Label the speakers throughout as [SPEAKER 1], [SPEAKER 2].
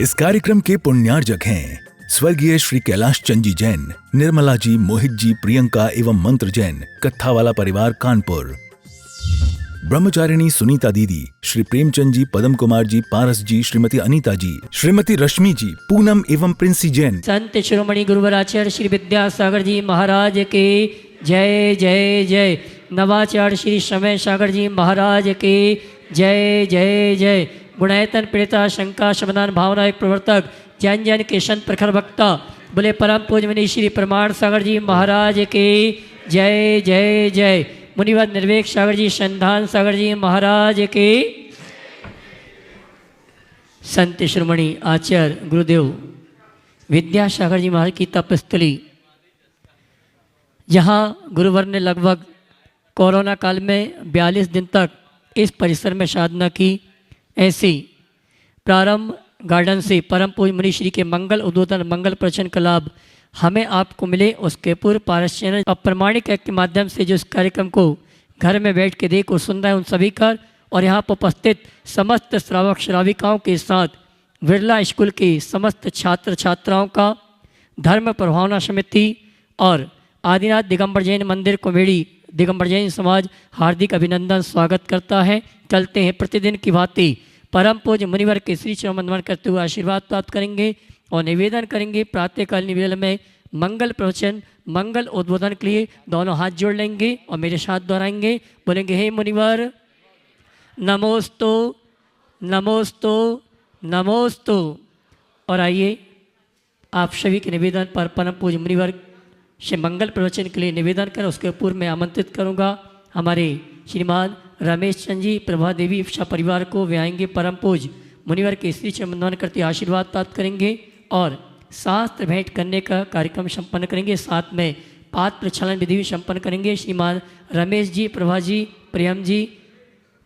[SPEAKER 1] इस कार्यक्रम के पुण्यार्जक हैं स्वर्गीय श्री कैलाश चंद जी जैन, निर्मला जी, मोहित जी, प्रियंका एवं मंत्र जैन, कत्थावाला परिवार कानपुर। ब्रह्मचारिणी सुनीता दीदी, श्री प्रेमचंद जी, पदम कुमार जी, पारस जी, श्रीमती अनीता जी, श्रीमती रश्मि जी, पूनम एवं प्रिंसी जैन।
[SPEAKER 2] संत शिरोमणि गुरुवर आचार्य श्री विद्यासागर जी महाराज के जय जय जय। नवाचार्य श्री समय सागर जी महाराज के जय जय जय। गुणायतन प्रेता शंका समाधान भावना एक प्रवर्तक जैन जैन के संत प्रखर वक्ता बोले परम पूज्य मुनि श्री प्रमाण सागर जी महाराज के जय जय जय। मुनिवर निर्वेक सागर जी, संधान सागर जी महाराज के। संत शिरोमणि आचार्य गुरुदेव विद्यासागर जी महाराज की तपस्थली, जहाँ गुरुवर ने लगभग कोरोना काल में 42 दिन तक इस परिसर में साधना की, ऐसी प्रारंभ गार्डन से परम पूज्य मुनि श्री के मंगल उद्बोधन मंगल प्रवचन का लाभ हमें आपको मिले, उसके पूर्व पारस चैनल अप्रमाणिक ऐप के माध्यम से जो इस कार्यक्रम को घर में बैठ के देख और सुन रहे हैं उन सभी का, और यहाँ पर उपस्थित समस्त श्रावक श्राविकाओं के साथ बिरला स्कूल के समस्त छात्र छात्राओं का, धर्म प्रभावना समिति और आदिनाथ दिगंबर जैन मंदिर कमेटी दिगंबर जैन समाज हार्दिक अभिनंदन स्वागत करता है। चलते हैं प्रतिदिन की भांति परम पूज्य मुनिवर के श्री चरण वंदन करते हुए आशीर्वाद प्राप्त करेंगे और निवेदन करेंगे प्रातःकाल निवेदन में मंगल प्रवचन मंगल उद्बोधन के लिए दोनों हाथ जोड़ लेंगे और मेरे साथ दोहराएंगे, बोलेंगे हे मुनिवर नमोस्तु नमोस्तु नमोस्तु। और आइए आप सभी के निवेदन पर परम पूज्य मुनिवर से मंगल प्रवचन के लिए निवेदन करें। उसके पूर्व मैं आमंत्रित करूंगा हमारे श्रीमान रमेश चंद जी प्रभा देवी इच्छा परिवार को, वे आएंगे परम पूज्य मुनिवर के श्री चरण वंदन करते आशीर्वाद प्राप्त करेंगे और शास्त्र भेंट करने का कार्यक्रम संपन्न करेंगे। साथ में पात्र प्रक्षालन विधि भी संपन्न करेंगे। श्रीमान रमेश जी, प्रभा जी, प्रियम जी,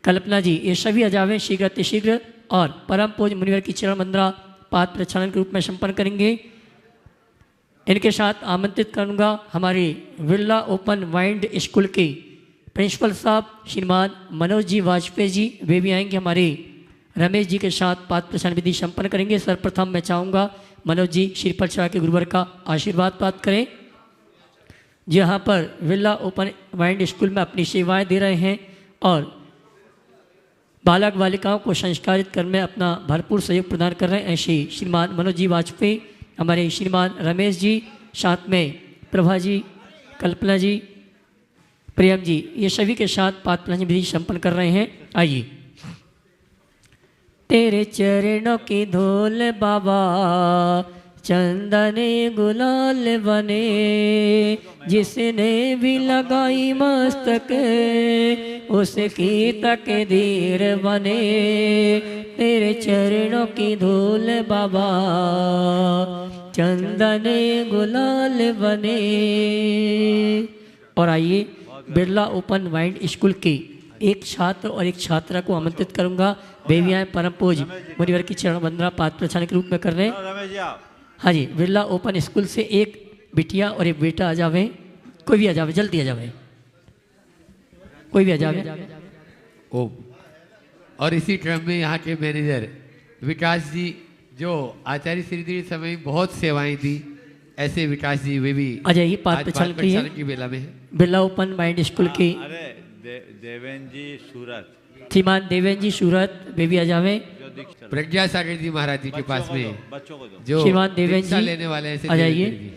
[SPEAKER 2] कल्पना जी, ये सभी आ जावे शीघ्र अतिशीघ्र और परम पूज्य मुनिवर की चरण वंदना पात्र प्रक्षालन के रूप में संपन्न करेंगे। इनके साथ आमंत्रित करूंगा हमारे बिरला ओपन माइंड स्कूल के प्रिंसिपल साहब श्रीमान मनोज जी वाजपेयी जी, वे भी आएंगे हमारे रमेश जी के साथ पात्र प्रक्षालन विधि संपन्न करेंगे। सर्वप्रथम मैं चाहूँगा मनोज जी श्रीफल चढ़ा के गुरुवर का आशीर्वाद प्राप्त करें, जहाँ पर बिरला ओपन माइंड स्कूल में अपनी सेवाएं दे रहे हैं और बालक बालिकाओं को संस्कारित करने में अपना भरपूर सहयोग प्रदान कर रहे हैं। ऐसे श्रीमान मनोज जी वाजपेयी, हमारे श्रीमान रमेश जी, साथ में प्रभा जी, कल्पना जी, प्रियम जी, ये सभी के साथ पात्र प्रक्षालन विधि संपन्न कर रहे हैं। आइए। तेरे चरणों की धूल बाबा चंदने गुलाल बने, जिसने भी लगाई मस्तक उसकी तकदीर बने। तेरे चरणों की धूल बाबा चंदने गुलाल बने। और आइए बिरला ओपन माइंड स्कूल के एक छात्र और एक छात्रा को आमंत्रित करूंगा, वे भी आए परम पूज्य मुनिवर की चरण वंदना पात्र प्रक्षालन के रूप में कर रहे हैं। हाँ जी, बिरला ओपन स्कूल से एक बिटिया और एक बेटा आ जावे, कोई भी आ जावे, जल्दी आ जावे, कोई भी आ जावे।
[SPEAKER 3] ओ और इसी क्रम में यहाँ के मैनेजर विकास जी, जो आचार्य श्री समय बहुत सेवाएं दी, ऐसे विकास जी वे भी
[SPEAKER 2] आ जाइए। पात्र प्रक्षालन
[SPEAKER 3] की बेला में
[SPEAKER 2] बिरला ओपन माइंड स्कूल के
[SPEAKER 4] देवेन जी सूरत,
[SPEAKER 2] श्रीमान देवेन जी सूरत, वे भी आ जावे।
[SPEAKER 3] प्रज्ञा सागर जी महाराज जी के पास में जो
[SPEAKER 2] श्रीमान देवेन जी
[SPEAKER 3] लेने वाले हैं,
[SPEAKER 2] आ जाइए,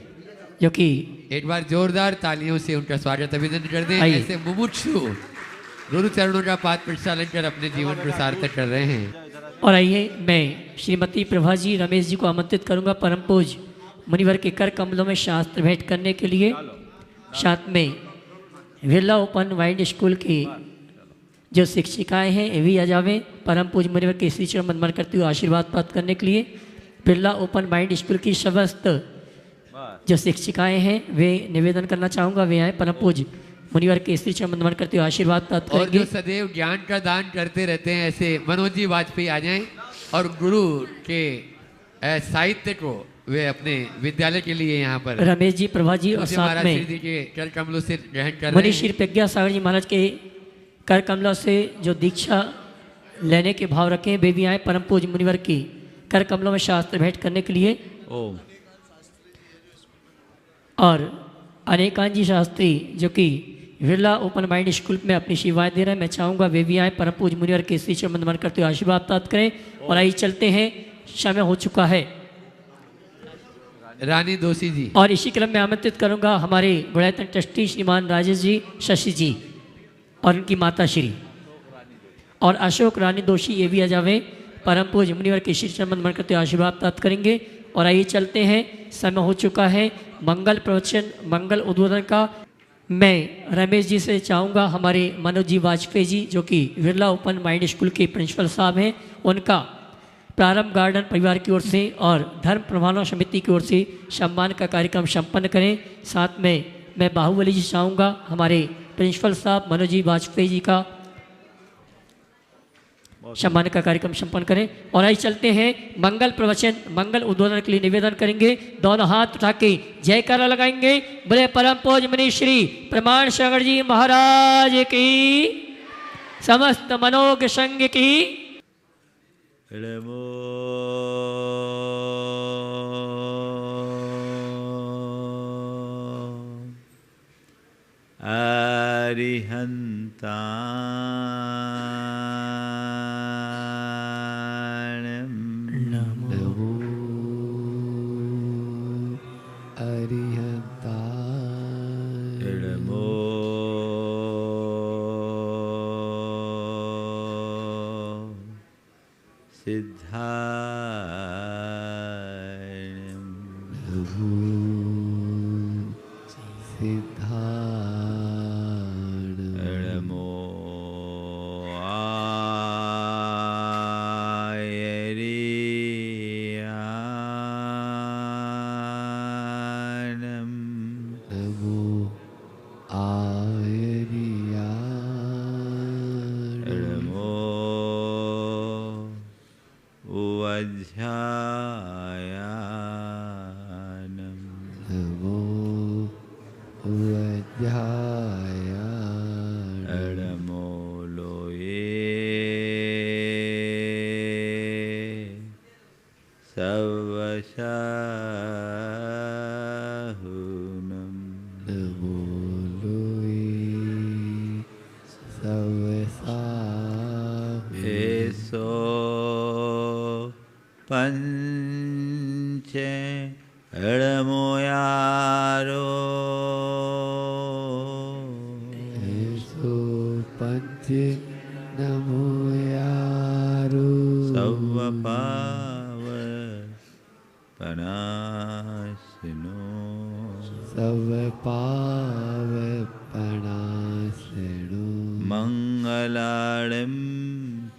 [SPEAKER 2] जो कि
[SPEAKER 3] एक बार जोरदार तालियों से उनका स्वागत अभिनंदन कर दें। ऐसे मुमुक्षु गुरु चरणों का पात्र प्रक्षालन कर अपने जीवन को सार्थक कर रहे हैं।
[SPEAKER 2] और आइए मैं श्रीमती प्रभा जी, रमेश जी को आमंत्रित करूंगा परम पूज्य मुनिवर के कर कमलों में शास्त्र भेंट करने के लिए। साथ में बिरला ओपन माइंड स्कूल की जो शिक्षिकाएं हैं वे भी आ जावे परम पूज्य मुनिवर के श्री चरण वंदन करते हुए आशीर्वाद प्राप्त करने के लिए। बिरला ओपन माइंड स्कूल की समस्त जो शिक्षिकाएं हैं वे निवेदन करना चाहूँगा, वे आए परम पूज्य मुनिवर के श्री चरण वंदन करते हुए आशीर्वाद प्राप्त करेंगे।
[SPEAKER 3] और जो सदैव ज्ञान का दान करते रहते हैं, ऐसे मनोज जी वाजपेयी आ जाएं और गुरु के साहित्य को वे अपने विद्यालय के लिए यहाँ पर
[SPEAKER 2] रमेश जी, प्रभा जी और साथ में
[SPEAKER 3] के कर कमलों से ग्रहण कर
[SPEAKER 2] मुनि श्री प्रज्ञा सागर जी महाराज के कर कमलों से जो दीक्षा लेने के भाव रखें, वे भी आए परम पूज्य मुनिवर की कर कमलों में शास्त्र भेंट करने के लिए
[SPEAKER 4] ओम
[SPEAKER 2] और अनेकांत जी शास्त्री जो कि बिरला ओपन माइंड स्कूल में अपनी सेवाएं दे रहे हैं, मैं चाहूँगा वे भी आए, परम पूज्य मुनिवर के श्री चरण नमन करते हुए आशीर्वाद प्राप्त करें। और आइए चलते हैं, समय हो चुका है।
[SPEAKER 3] रानी दोषी जी।
[SPEAKER 2] और इसी क्रम में आमंत्रित करूंगा हमारे गुड़ायतन ट्रस्टी श्रीमान राजेश जी, शशि जी और उनकी माता श्री और अशोक रानी दोषी, ये भी आ जावे, परम पूज्य मुनिवर के श्री चरण नमन करते हुए आशीर्वाद प्राप्त करेंगे। और आइए चलते हैं, समय हो चुका है मंगल प्रवचन, मंगल उद्बोधन का। मैं रमेश जी से चाहूँगा हमारे मनोज जी वाजपेयी जी जो कि बिरला ओपन माइंड स्कूल के प्रिंसिपल साहब हैं, उनका प्रारंभ गार्डन परिवार की ओर से और धर्म प्रभावना समिति की ओर से सम्मान का कार्यक्रम संपन्न करें। साथ में मैं बाहुबली जी चाहूँगा हमारे प्रिंसिपल साहब मनोज जी वाजपेयी जी का सम्मान का कार्यक्रम संपन्न करें। और आइए चलते हैं, मंगल प्रवचन, मंगल उद्बोधन के लिए निवेदन करेंगे। दोनों हाथ उठा के जयकारा लगाएंगे। बोले परम पूज्य मुनि श्री प्रमाण सागर जी महाराज की, समस्त मनोज्ञ संघ की।
[SPEAKER 4] नमो अरिहंता मंगलाड़ं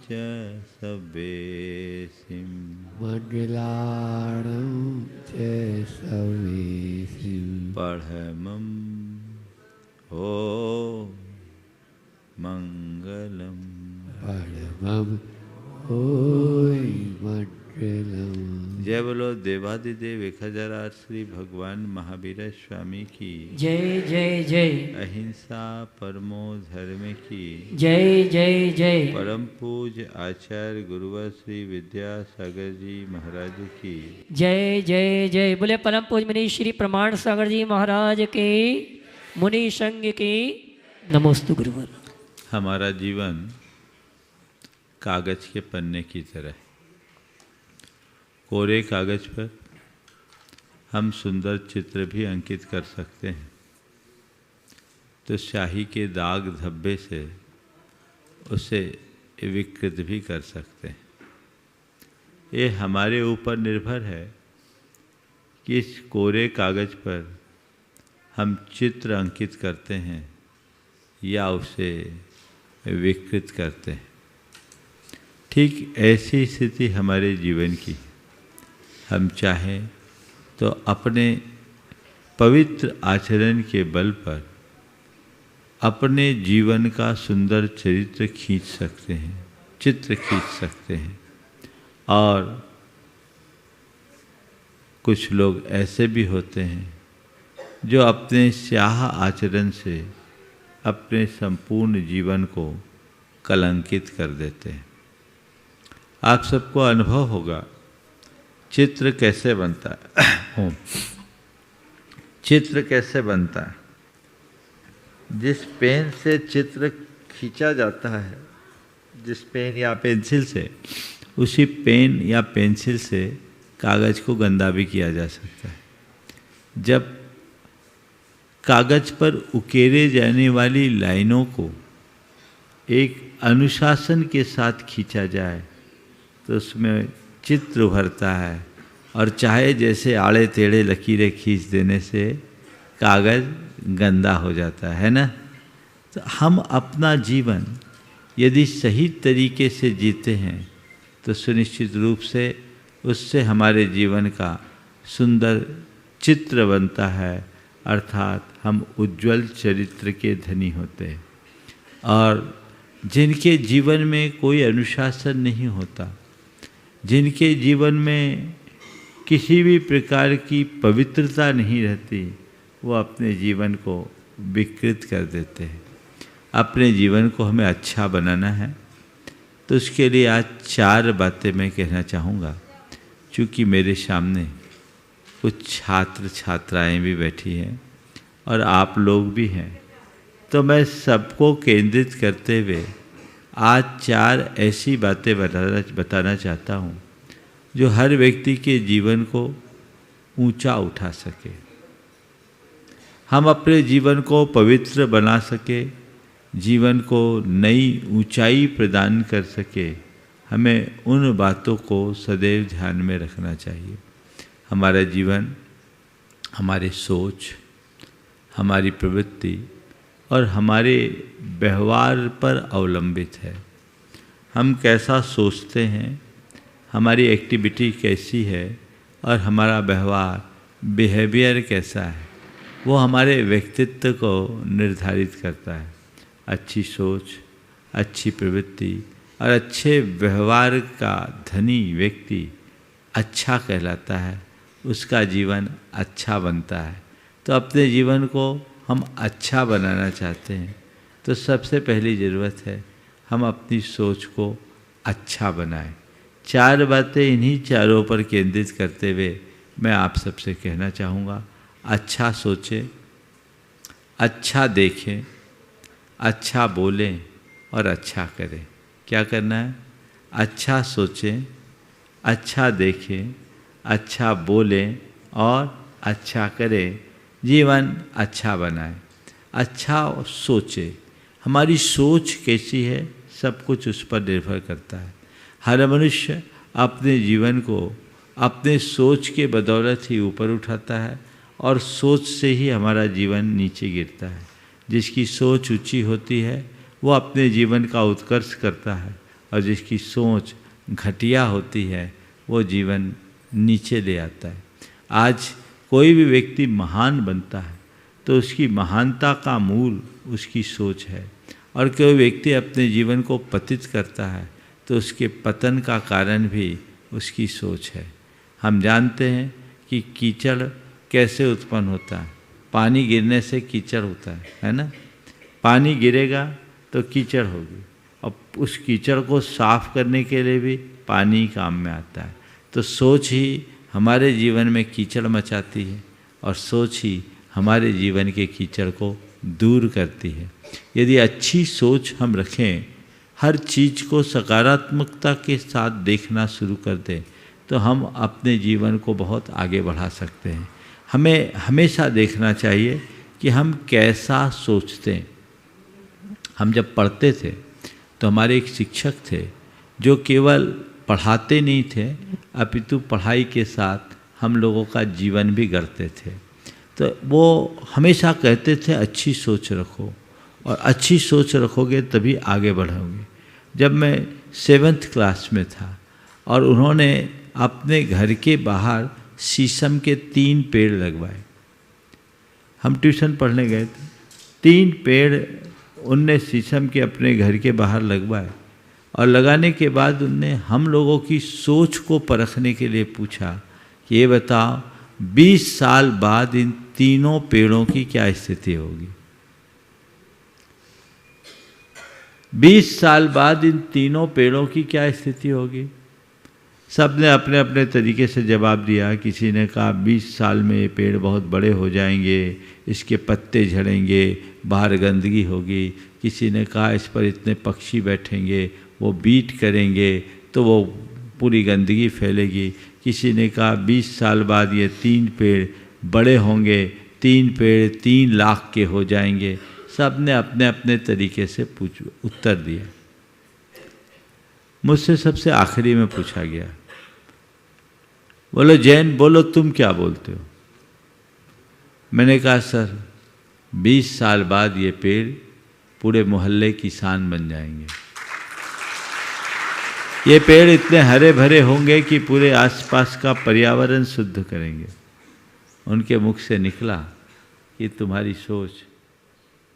[SPEAKER 4] च सवेसिं
[SPEAKER 5] मंगलाड़ं च सवेसिं
[SPEAKER 4] पढ़मं हो मंगलम
[SPEAKER 5] परमं होय मंगलम।
[SPEAKER 4] जय बोलो देवादिदेव 1008 श्री भगवान महावीर स्वामी की
[SPEAKER 2] जय जय जय।
[SPEAKER 4] अहिंसा परमो धर्म की
[SPEAKER 2] जय जय जय।
[SPEAKER 4] परम पूज्य आचार्य गुरुवर श्री विद्यासागर जी महाराज की
[SPEAKER 2] जय जय जय। बोले परम पूज्य मुनि श्री प्रमाण सागर जी महाराज के, मुनि संघ की नमोस्तु गुरुवर।
[SPEAKER 4] हमारा जीवन कागज के पन्ने की तरह, कोरे कागज पर हम सुंदर चित्र भी अंकित कर सकते हैं, तो स्याही के दाग धब्बे से उसे विकृत भी कर सकते हैं। ये हमारे ऊपर निर्भर है कि इस कोरे कागज पर हम चित्र अंकित करते हैं या उसे विकृत करते हैं। ठीक ऐसी स्थिति हमारे जीवन की, हम चाहें तो अपने पवित्र आचरण के बल पर अपने जीवन का सुंदर चरित्र खींच सकते हैं, चित्र खींच सकते हैं। और कुछ लोग ऐसे भी होते हैं जो अपने स्याह आचरण से अपने संपूर्ण जीवन को कलंकित कर देते हैं। आप सबको अनुभव होगा चित्र कैसे बनता है? चित्र कैसे बनता है? जिस पेन से चित्र खींचा जाता है, जिस पेन या पेंसिल से, उसी पेन या पेंसिल से कागज़ को गंदा भी किया जा सकता है। जब कागज़ पर उकेरे जाने वाली लाइनों को एक अनुशासन के साथ खींचा जाए तो उसमें चित्र उभरता है, और चाहे जैसे आड़े टेढ़े लकीरें खींच देने से कागज़ गंदा हो जाता है ना। तो हम अपना जीवन यदि सही तरीके से जीते हैं तो सुनिश्चित रूप से उससे हमारे जीवन का सुंदर चित्र बनता है, अर्थात हम उज्जवल चरित्र के धनी होते हैं। और जिनके जीवन में कोई अनुशासन नहीं होता, जिनके जीवन में किसी भी प्रकार की पवित्रता नहीं रहती, वो अपने जीवन को विकृत कर देते हैं। अपने जीवन को हमें अच्छा बनाना है तो उसके लिए आज 4 बातें मैं कहना चाहूँगा। चूँकि मेरे सामने कुछ छात्र छात्राएं भी बैठी हैं और आप लोग भी हैं, तो मैं सबको केंद्रित करते हुए आज 4 ऐसी बातें बताना चाहता हूँ जो हर व्यक्ति के जीवन को ऊंचा उठा सके, हम अपने जीवन को पवित्र बना सके, जीवन को नई ऊंचाई प्रदान कर सके। हमें उन बातों को सदैव ध्यान में रखना चाहिए। हमारा जीवन हमारे सोच, हमारी प्रवृत्ति और हमारे व्यवहार पर अवलंबित है। हम कैसा सोचते हैं, हमारी एक्टिविटी कैसी है और हमारा व्यवहार, बिहेवियर कैसा है, वो हमारे व्यक्तित्व को निर्धारित करता है। अच्छी सोच, अच्छी प्रवृत्ति और अच्छे व्यवहार का धनी व्यक्ति अच्छा कहलाता है, उसका जीवन अच्छा बनता है। तो अपने जीवन को हम अच्छा बनाना चाहते हैं तो सबसे पहली ज़रूरत है हम अपनी सोच को अच्छा बनाएं। 4 बातें इन्हीं चारों पर केंद्रित करते हुए मैं आप सबसे कहना चाहूँगा। अच्छा सोचें, अच्छा देखें, अच्छा बोलें और अच्छा करें। क्या करना है? अच्छा सोचें, अच्छा देखें, अच्छा बोलें और अच्छा करें, जीवन अच्छा बनाएं। अच्छा सोचें, हमारी सोच कैसी है सब कुछ उस पर निर्भर करता है। हर मनुष्य अपने जीवन को अपने सोच के बदौलत ही ऊपर उठाता है और सोच से ही हमारा जीवन नीचे गिरता है। जिसकी सोच ऊंची होती है वो अपने जीवन का उत्कर्ष करता है, और जिसकी सोच घटिया होती है वो जीवन नीचे ले आता है। आज कोई भी व्यक्ति महान बनता है तो उसकी महानता का मूल उसकी सोच है, और कोई व्यक्ति अपने जीवन को पतित करता है तो उसके पतन का कारण भी उसकी सोच है। हम जानते हैं कि कीचड़ कैसे उत्पन्न होता है। पानी गिरने से कीचड़ होता है ना। पानी गिरेगा तो कीचड़ होगी, और उस कीचड़ को साफ करने के लिए भी पानी काम में आता है। तो सोच ही हमारे जीवन में कीचड़ मचाती है, और सोच ही हमारे जीवन के कीचड़ को दूर करती है। यदि अच्छी सोच हम रखें, हर चीज़ को सकारात्मकता के साथ देखना शुरू कर दें, तो हम अपने जीवन को बहुत आगे बढ़ा सकते हैं। हमें हमेशा देखना चाहिए कि हम कैसा सोचते हैं। हम जब पढ़ते थे तो हमारे एक शिक्षक थे जो केवल पढ़ाते नहीं थे, अपितु पढ़ाई के साथ हम लोगों का जीवन भी गढ़ते थे। तो वो हमेशा कहते थे अच्छी सोच रखो, और अच्छी सोच रखोगे तभी आगे बढ़ोगे। जब मैं 7th क्लास में था और उन्होंने अपने घर के बाहर शीशम के 3 पेड़ लगवाए। हम ट्यूशन पढ़ने गए थे, 3 पेड़ उनने शीशम के अपने घर के बाहर लगवाए, और लगाने के बाद उनने हम लोगों की सोच को परखने के लिए पूछा कि ये बताओ 20 साल बाद इन तीनों पेड़ों की क्या स्थिति होगी। 20 साल बाद इन तीनों पेड़ों की क्या स्थिति होगी। सब ने अपने अपने तरीके से जवाब दिया। किसी ने कहा 20 साल में ये पेड़ बहुत बड़े हो जाएंगे, इसके पत्ते झड़ेंगे, बाहर गंदगी होगी। किसी ने कहा इस पर इतने पक्षी बैठेंगे, वो बीट करेंगे तो वो पूरी गंदगी फैलेगी। किसी ने कहा 20 साल बाद ये 3 पेड़ बड़े होंगे, 3 पेड़ 3 लाख के हो जाएंगे। सब ने अपने अपने तरीके से उत्तर दिया। मुझसे सबसे आखिरी में पूछा गया, बोलो जैन, बोलो तुम क्या बोलते हो? मैंने कहा सर 20 साल बाद ये पेड़ पूरे मोहल्ले की शान बन जाएंगे। ये पेड़ इतने हरे भरे होंगे कि पूरे आसपास का पर्यावरण शुद्ध करेंगे। उनके मुख से निकला कि तुम्हारी सोच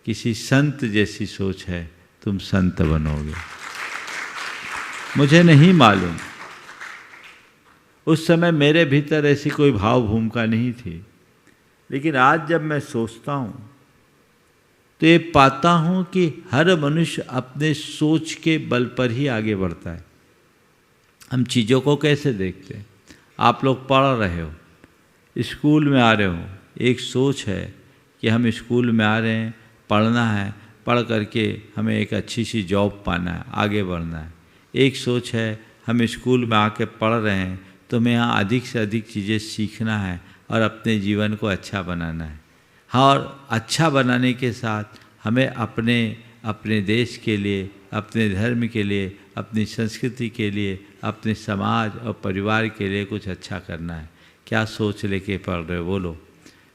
[SPEAKER 4] किसी संत जैसी सोच है, तुम संत बनोगे। मुझे नहीं मालूम, उस समय मेरे भीतर ऐसी कोई भाव भूमिका नहीं थी, लेकिन आज जब मैं सोचता हूँ तो ये पाता हूँ कि हर मनुष्य अपने सोच के बल पर ही आगे बढ़ता है। हम चीज़ों को कैसे देखते हैं? आप लोग पढ़ रहे हो, स्कूल में आ रहे हो, एक सोच है कि हम स्कूल में आ रहे हैं, पढ़ना है, पढ़ करके हमें एक अच्छी सी जॉब पाना है, आगे बढ़ना है। एक सोच है हम स्कूल में आके पढ़ रहे हैं तो हमें यहाँ अधिक से अधिक चीज़ें सीखना है और अपने जीवन को अच्छा बनाना है। हाँ, और अच्छा बनाने के साथ हमें अपने देश के लिए, अपने धर्म के लिए, अपनी संस्कृति के लिए, अपने समाज और परिवार के लिए कुछ अच्छा करना है। क्या सोच लेके पढ़ रहे हो? बोलो।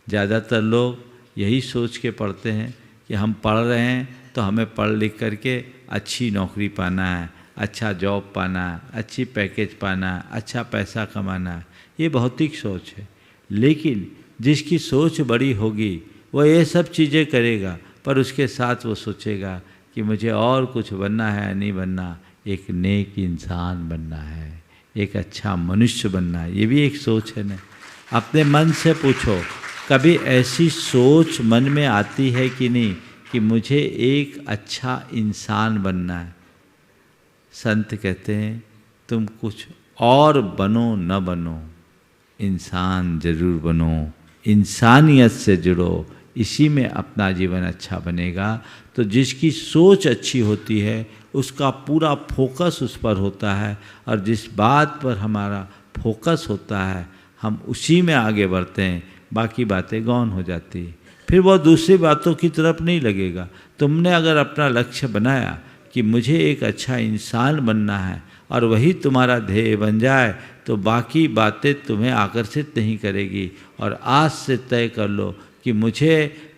[SPEAKER 4] ज़्यादातर लोग यही सोच के पढ़ते हैं कि हम पढ़ रहे हैं तो हमें पढ़ लिख करके अच्छी नौकरी पाना है, अच्छा जॉब पाना है, अच्छी पैकेज पाना है, अच्छा पैसा कमाना है। ये भौतिक सोच है। लेकिन जिसकी सोच बड़ी होगी वो ये सब चीज़ें करेगा, पर उसके साथ वो सोचेगा कि मुझे और कुछ बनना है या नहीं बनना, एक नेक इंसान बनना है, एक अच्छा मनुष्य बनना है। ये भी एक सोच है ना। अपने मन से पूछो, कभी ऐसी सोच मन में आती है कि नहीं कि मुझे एक अच्छा इंसान बनना है? संत कहते हैं तुम कुछ और बनो न बनो, इंसान जरूर बनो, इंसानियत से जुड़ो, इसी में अपना जीवन अच्छा बनेगा। तो जिसकी सोच अच्छी होती है उसका पूरा फोकस उस पर होता है, और जिस बात पर हमारा फोकस होता है हम उसी में आगे बढ़ते हैं, बाकी बातें गौण हो जाती है। फिर वो दूसरी बातों की तरफ नहीं लगेगा। तुमने अगर अपना लक्ष्य बनाया कि मुझे एक अच्छा इंसान बनना है और वही तुम्हारा ध्येय बन जाए, तो बाकी बातें तुम्हें आकर्षित नहीं करेगी। और आज से तय कर लो कि मुझे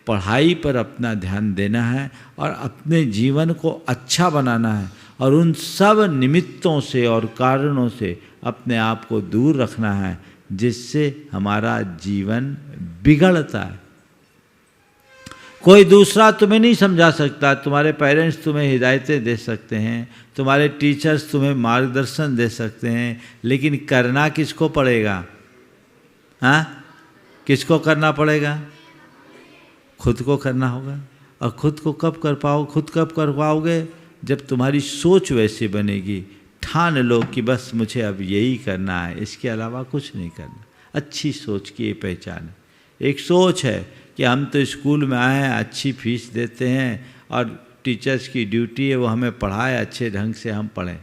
[SPEAKER 4] पढ़ाई पर अपना ध्यान देना है और अपने जीवन को अच्छा बनाना है, और उन सब निमित्तों से और कारणों से अपने आप को दूर रखना है जिससे हमारा जीवन बिगड़ता है। कोई दूसरा तुम्हें नहीं समझा सकता। तुम्हारे पेरेंट्स तुम्हें हिदायतें दे सकते हैं, तुम्हारे टीचर्स तुम्हें मार्गदर्शन दे सकते हैं, लेकिन करना किसको पड़ेगा? हाँ, किसको करना पड़ेगा? खुद को करना होगा। और खुद को कब कर पाओगे? जब तुम्हारी सोच वैसी बनेगी। ठान लो कि बस मुझे अब यही करना है, इसके अलावा कुछ नहीं करना। अच्छी सोच की ये पहचान है। एक सोच है कि हम तो स्कूल में आए हैं, अच्छी फीस देते हैं और टीचर्स की ड्यूटी है वो हमें पढ़ाए, अच्छे ढंग से हम पढ़ें।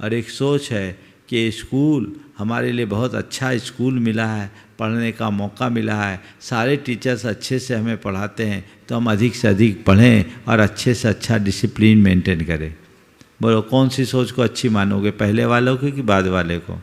[SPEAKER 4] और एक सोच है कि स्कूल हमारे लिए बहुत अच्छा स्कूल मिला है, पढ़ने का मौका मिला है, सारे टीचर्स अच्छे से हमें पढ़ाते हैं, तो हम अधिक से अधिक पढ़ें और अच्छे से अच्छा डिसिप्लिन मेंटेन करें। बोलो कौन सी सोच को अच्छी मानोगे, पहले वालों को कि बाद वाले को?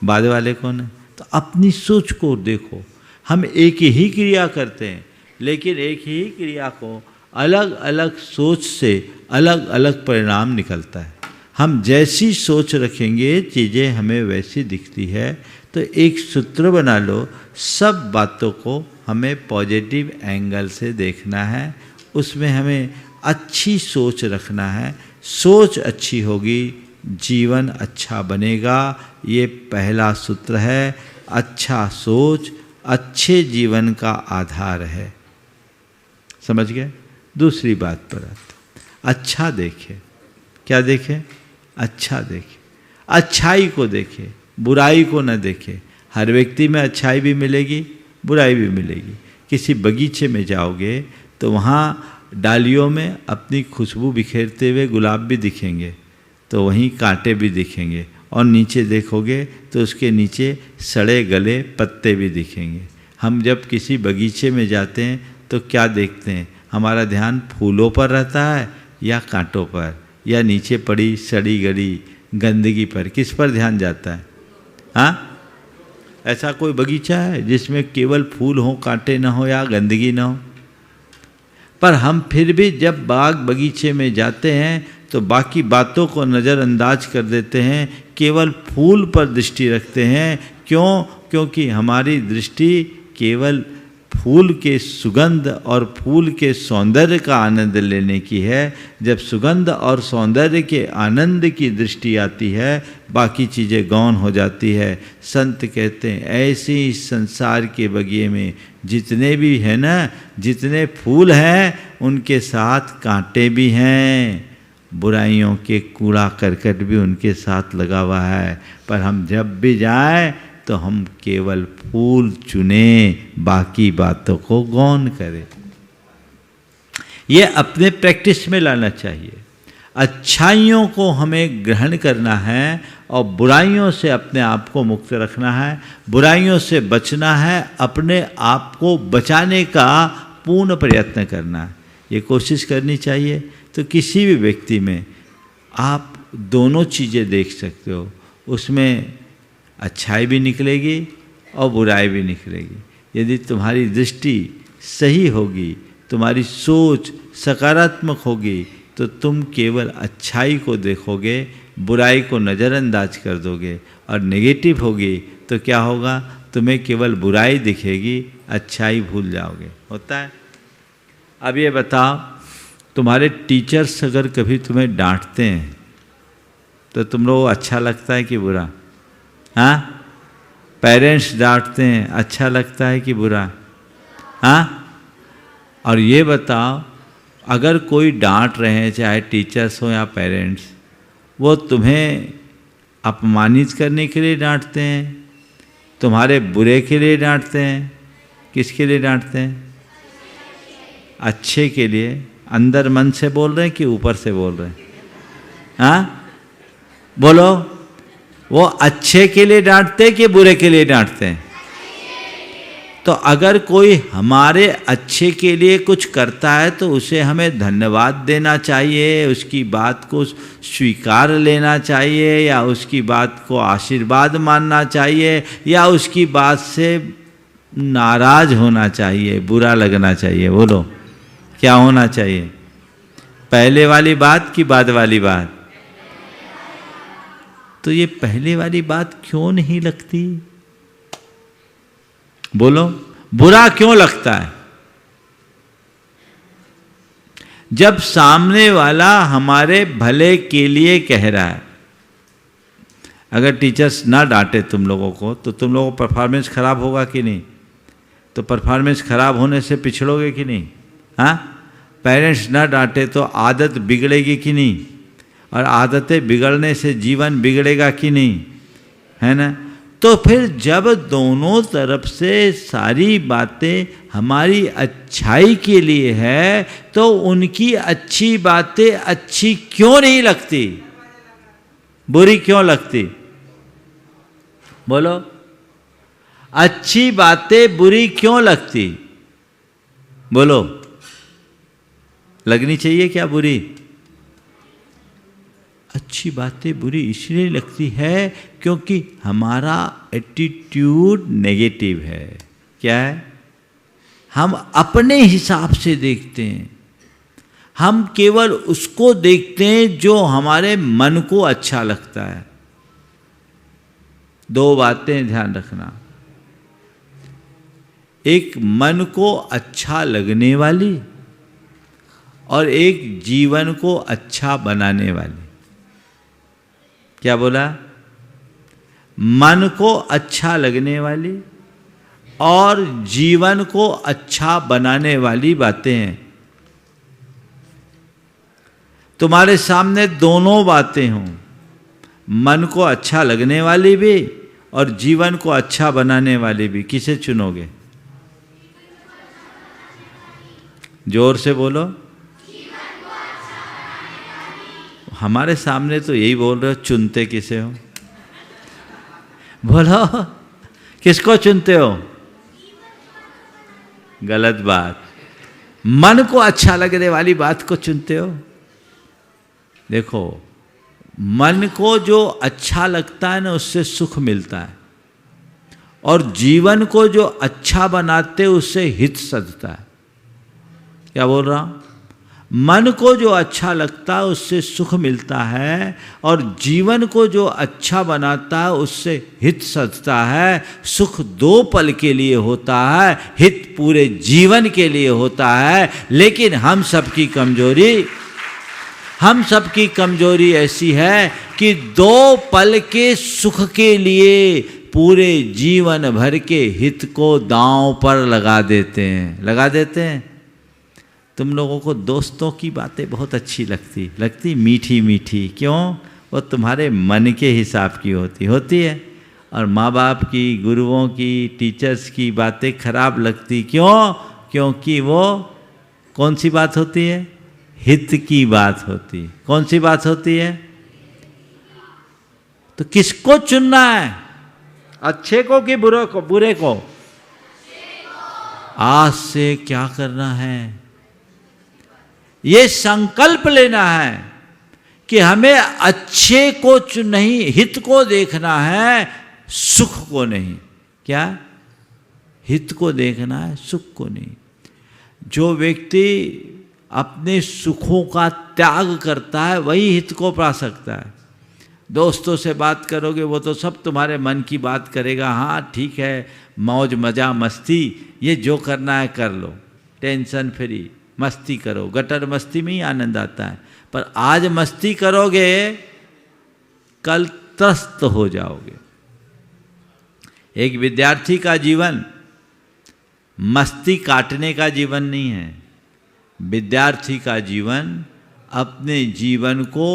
[SPEAKER 4] बाद वाले को ना। तो अपनी सोच को देखो। हम एक ही क्रिया करते हैं, लेकिन एक ही क्रिया को अलग अलग सोच से अलग अलग परिणाम निकलता है। हम जैसी सोच रखेंगे चीज़ें हमें वैसी दिखती है। तो एक सूत्र बना लो, सब बातों को हमें पॉजिटिव एंगल से देखना है, उसमें हमें अच्छी सोच रखना है। सोच अच्छी होगी, जीवन अच्छा बनेगा। ये पहला सूत्र है। अच्छा सोच अच्छे जीवन का आधार है। समझ गए? दूसरी बात पर आते। अच्छा देखे। क्या देखे? अच्छा देखे, अच्छाई को देखे। बुराई को न देखे। हर व्यक्ति में अच्छाई भी मिलेगी, बुराई भी मिलेगी। किसी बगीचे में जाओगे तो वहाँ डालियों में अपनी खुशबू बिखेरते हुए गुलाब भी दिखेंगे, तो वहीं कांटे भी दिखेंगे, और नीचे देखोगे तो उसके नीचे सड़े गले पत्ते भी दिखेंगे। हम जब किसी बगीचे में जाते हैं तो क्या देखते हैं? हमारा ध्यान फूलों पर रहता है या कांटों पर, या नीचे पड़ी सड़ी गली गंदगी पर? किस पर ध्यान जाता है? हाँ, ऐसा कोई बगीचा है जिसमें केवल फूल हो, कांटे ना हो या गंदगी ना हो? पर हम फिर भी जब बाग बगीचे में जाते हैं तो बाकी बातों को नज़रअंदाज कर देते हैं, केवल फूल पर दृष्टि रखते हैं। क्यों? क्योंकि हमारी दृष्टि केवल फूल के सुगंध और फूल के सौंदर्य का आनंद लेने की है। जब सुगंध और सौंदर्य के आनंद की दृष्टि आती है, बाकी चीज़ें गौण हो जाती है। संत कहते हैं ऐसे ही संसार के बगिए में जितने भी हैं ना, जितने फूल हैं उनके साथ कांटे भी हैं, बुराइयों के कूड़ा करकट भी उनके साथ लगा हुआ है। पर हम जब भी जाएं तो हम केवल फूल चुने, बाकी बातों को गौण करें। ये अपने प्रैक्टिस में लाना चाहिए। अच्छाइयों को हमें ग्रहण करना है और बुराइयों से अपने आप को मुक्त रखना है, बुराइयों से बचना है, अपने आप को बचाने का पूर्ण प्रयत्न करना है। ये कोशिश करनी चाहिए। तो किसी भी व्यक्ति में आप दोनों चीज़ें देख सकते हो, उसमें अच्छाई भी निकलेगी और बुराई भी निकलेगी। यदि तुम्हारी दृष्टि सही होगी, तुम्हारी सोच सकारात्मक होगी, तो तुम केवल अच्छाई को देखोगे, बुराई को नज़रअंदाज कर दोगे। और नेगेटिव होगी तो क्या होगा? तुम्हें केवल बुराई दिखेगी, अच्छाई भूल जाओगे। होता है। अब ये बताओ, तुम्हारे टीचर्स अगर कभी तुम्हें डांटते हैं तो तुम लोगों को अच्छा लगता है कि बुरा? हाँ, पेरेंट्स डांटते हैं, अच्छा लगता है कि बुरा? हाँ, और ये बताओ, अगर कोई डांट रहे हैं, चाहे टीचर्स हो या पेरेंट्स, वो तुम्हें अपमानित करने के लिए डांटते हैं, तुम्हारे बुरे के लिए डांटते हैं, किसके लिए डांटते हैं? अच्छे के लिए। अंदर मन से बोल रहे हैं कि ऊपर से बोल रहे हैं? हाँ, बोलो। वो अच्छे के लिए डांटते हैं कि बुरे के लिए डांटते हैं? तो अगर कोई हमारे अच्छे के लिए कुछ करता है तो उसे हमें धन्यवाद देना चाहिए, उसकी बात को स्वीकार लेना चाहिए, या उसकी बात को आशीर्वाद मानना चाहिए, या उसकी बात से नाराज होना चाहिए, बुरा लगना चाहिए? बोलो, क्या होना चाहिए? पहले वाली बात कि बाद वाली बात? तो ये पहले वाली बात क्यों नहीं लगती? बोलो, बुरा क्यों लगता है? जब सामने वाला हमारे भले के लिए कह रहा है। अगर टीचर्स ना डांटे तुम लोगों को तो तुम लोगों का परफॉर्मेंस खराब होगा कि नहीं? तो परफॉर्मेंस खराब होने से पिछड़ोगे कि नहीं? हाँ, पेरेंट्स ना डांटे तो आदत बिगड़ेगी कि नहीं? और आदतें बिगड़ने से जीवन बिगड़ेगा कि नहीं? है ना? तो फिर जब दोनों तरफ से सारी बातें हमारी अच्छाई के लिए है तो उनकी अच्छी बातें अच्छी क्यों नहीं लगती? बुरी क्यों लगती? बोलो, अच्छी बातें बुरी क्यों लगती? बोलो, लगनी चाहिए क्या बुरी? अच्छी बातें बुरी इसलिए लगती है क्योंकि हमारा एटीट्यूड नेगेटिव है। क्या है? हम अपने हिसाब से देखते हैं, हम केवल उसको देखते हैं जो हमारे मन को अच्छा लगता है। दो बातें ध्यान रखना, एक मन को अच्छा लगने वाली और एक जीवन को अच्छा बनाने वाली। क्या बोला? मन को अच्छा लगने वाली और जीवन को अच्छा बनाने वाली बातें हैं। तुम्हारे सामने दोनों बातें हों, मन को अच्छा लगने वाली भी और जीवन को अच्छा बनाने वाली भी, किसे चुनोगे? जोर से बोलो। हमारे सामने तो यही बोल रहे हो, चुनते किसे हो? बोलो, किसको चुनते हो? गलत बात। मन को अच्छा लगने वाली बात को चुनते हो। देखो, मन को जो अच्छा लगता है ना, उससे सुख मिलता है, और जीवन को जो अच्छा बनाते उससे हित सधता है। क्या बोल रहा हूं? मन को जो अच्छा लगता है उससे सुख मिलता है, और जीवन को जो अच्छा बनाता है उससे हित सधता है। सुख 2 पल के लिए होता है, हित पूरे जीवन के लिए होता है। लेकिन हम सबकी कमजोरी ऐसी है कि 2 पल के सुख के लिए पूरे जीवन भर के हित को दांव पर लगा देते हैं। तुम लोगों को दोस्तों की बातें बहुत अच्छी लगती मीठी मीठी। क्यों? वो तुम्हारे मन के हिसाब की होती है। और माँ बाप की, गुरुओं की, टीचर्स की बातें खराब लगती। क्यों? क्योंकि वो कौन सी बात होती है? हित की बात होती। कौन सी बात होती है? तो किसको चुनना है? अच्छे को कि बुरे को? आज से क्या करना है? ये संकल्प लेना है कि हमें अच्छे को नहीं, हित को देखना है, सुख को नहीं। क्या? हित को देखना है, सुख को नहीं। जो व्यक्ति अपने सुखों का त्याग करता है वही हित को पा सकता है। दोस्तों से बात करोगे वो तो सब तुम्हारे मन की बात करेगा। हाँ ठीक है, मौज मजा मस्ती, ये जो करना है कर लो, टेंशन फ्री, मस्ती करो। गटर मस्ती में ही आनंद आता है। पर आज मस्ती करोगे, कल त्रस्त हो जाओगे। एक विद्यार्थी का जीवन मस्ती काटने का जीवन नहीं है। विद्यार्थी का जीवन अपने जीवन को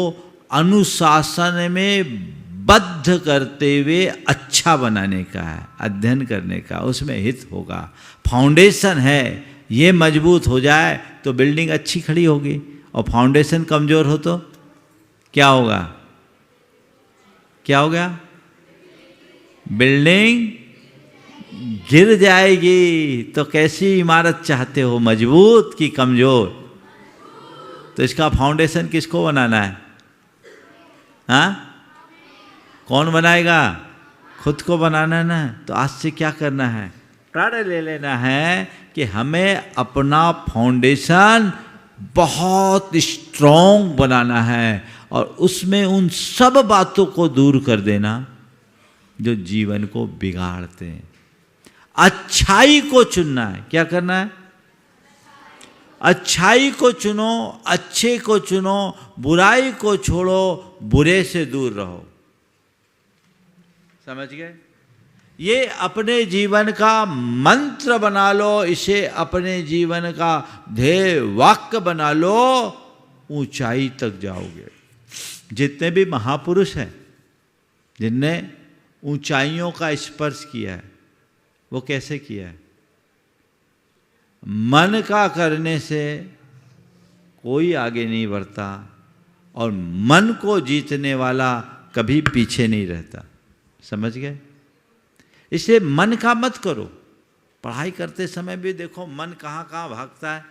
[SPEAKER 4] अनुशासन में बद्ध करते हुए अच्छा बनाने का है, अध्ययन करने का, उसमें हित होगा। फाउंडेशन है, ये मजबूत हो जाए तो बिल्डिंग अच्छी खड़ी होगी, और फाउंडेशन कमजोर हो तो क्या होगा? क्या होगा? बिल्डिंग गिर जाएगी। तो कैसी इमारत चाहते हो, मजबूत कि कमजोर? तो इसका फाउंडेशन किसको बनाना है? हाँ, कौन बनाएगा? खुद को बनाना ना। तो आज से क्या करना है? प्रण ले लेना है कि हमें अपना फाउंडेशन बहुत स्ट्रॉन्ग बनाना है, और उसमें उन सब बातों को दूर कर देना जो जीवन को बिगाड़ते हैं। अच्छाई को चुनना है। क्या करना है? अच्छाई को चुनो, अच्छे को चुनो, बुराई को छोड़ो, बुरे से दूर रहो। समझ गए? ये अपने जीवन का मंत्र बना लो, इसे अपने जीवन का ध्येय वाक्य बना लो, ऊंचाई तक जाओगे। जितने भी महापुरुष हैं जिनने ऊंचाइयों का स्पर्श किया है, वो कैसे किया है? मन का करने से कोई आगे नहीं बढ़ता, और मन को जीतने वाला कभी पीछे नहीं रहता। समझ गए? इसलिए मन का मत करो। पढ़ाई करते समय भी देखो मन कहाँ कहाँ भागता है।